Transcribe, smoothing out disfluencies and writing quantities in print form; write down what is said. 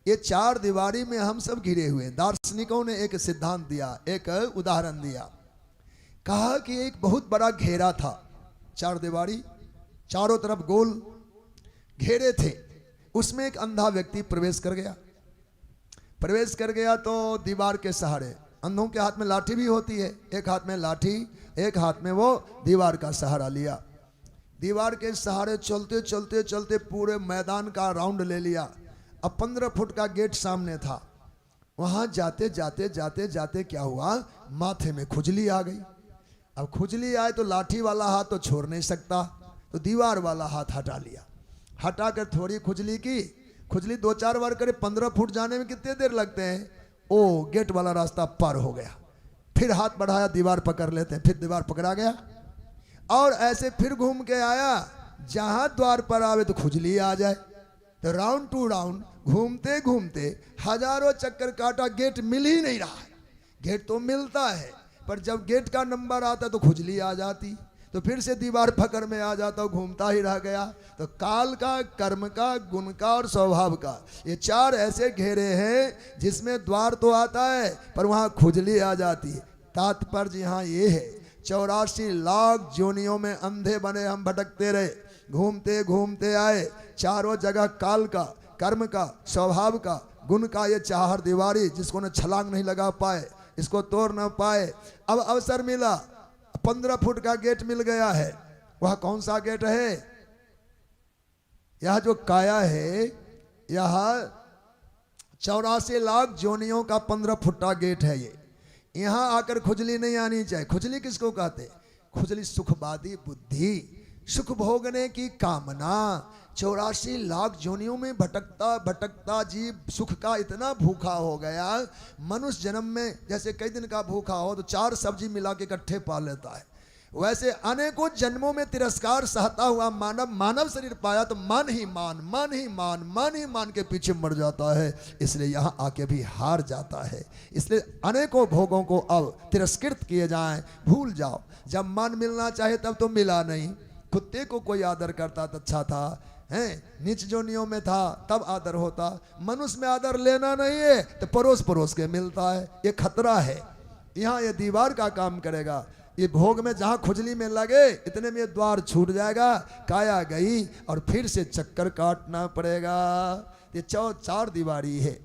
ये चार दीवारी में हम सब घिरे हुए हैं। दार्शनिकों ने एक सिद्धांत दिया, एक उदाहरण दिया। कहा कि एक बहुत बड़ा घेरा था, चार दीवारी चारों तरफ गोल घेरे थे, उसमें एक अंधा व्यक्ति प्रवेश कर गया तो दीवार के सहारे, अंधों के हाथ में लाठी भी होती है, एक हाथ में लाठी एक हाथ में वो दीवार का सहारा लिया। दीवार के सहारे चलते चलते चलते पूरे मैदान का राउंड ले लिया। अब 15 फुट का गेट सामने था। वहां जाते जाते जाते जाते क्या हुआ, माथे में खुजली आ गई। अब खुजली आए तो लाठी वाला हाथ तो छोड़ नहीं सकता, तो दीवार वाला हाथ हटा लिया। हटा कर थोड़ी खुजली की, खुजली 2-4 बार करे, 15 फुट जाने में कितने देर लगते हैं, ओ गेट वाला रास्ता पार हो गया। फिर हाथ बढ़ाया, दीवार पकड़ लेते हैं, फिर दीवार पकड़ा गया और ऐसे फिर घूम के आया। जहां द्वार पर आवे तो खुजली आ जाए, तो राउंड टू राउंड घूमते घूमते हजारों चक्कर काटा, गेट मिल ही नहीं रहा है। गेट तो मिलता है पर जब गेट का नंबर आता तो खुजली आ जाती, तो फिर से दीवार पकड़ में आ जाता, घूमता ही रह गया। तो काल का, कर्म का, गुण का और स्वभाव का, ये चार ऐसे घेरे हैं जिसमें द्वार तो आता है पर वहां खुजली आ जाती है। तात्पर्य यहाँ ये है, 84 लाख जोनियों में अंधे बने हम भटकते रहे, घूमते घूमते आए। चारों जगह काल का, कर्म का, स्वभाव का, गुण का ये चार दीवारी जिसको न छलांग नहीं लगा पाए, इसको तोड़ न पाए। अब अवसर मिला, 15 फुट का गेट मिल गया है। वह कौन सा गेट है, यह जो काया है, यह 84 लाख जोनियों का 15 फुटा गेट है। ये यहां आकर खुजली नहीं आनी चाहिए। खुजली किसको कहते, खुजली सुखवादी बुद्धि, सुख भोगने की कामना। 84 लाख जोनियों में भटकता भटकता जीव सुख का इतना भूखा हो गया, मनुष्य जन्म में जैसे कई दिन का भूखा हो तो 4 सब्जी मिला के इकट्ठे पा लेता है, वैसे अनेकों जन्मों में तिरस्कार सहता हुआ मानव शरीर पाया तो मन ही मान के पीछे मर जाता है। इसलिए यहाँ आके भी हार जाता है। इसलिए अनेकों भोगों को अब तिरस्कृत किए जाएं, भूल जाओ। जब मन मिलना चाहे तब तो मिला नहीं। कुत्ते को कोई आदर करता तो अच्छा था, हैं नीच जोनियों में था तब आदर होता। मनुष्य में आदर लेना नहीं है तो परोस परोस के मिलता है, ये खतरा है। यहाँ ये दीवार का काम करेगा। ये भोग में जहाँ खुजली में लगे इतने में द्वार छूट जाएगा, काया गई और फिर से चक्कर काटना पड़ेगा। ये 4 दीवारी है।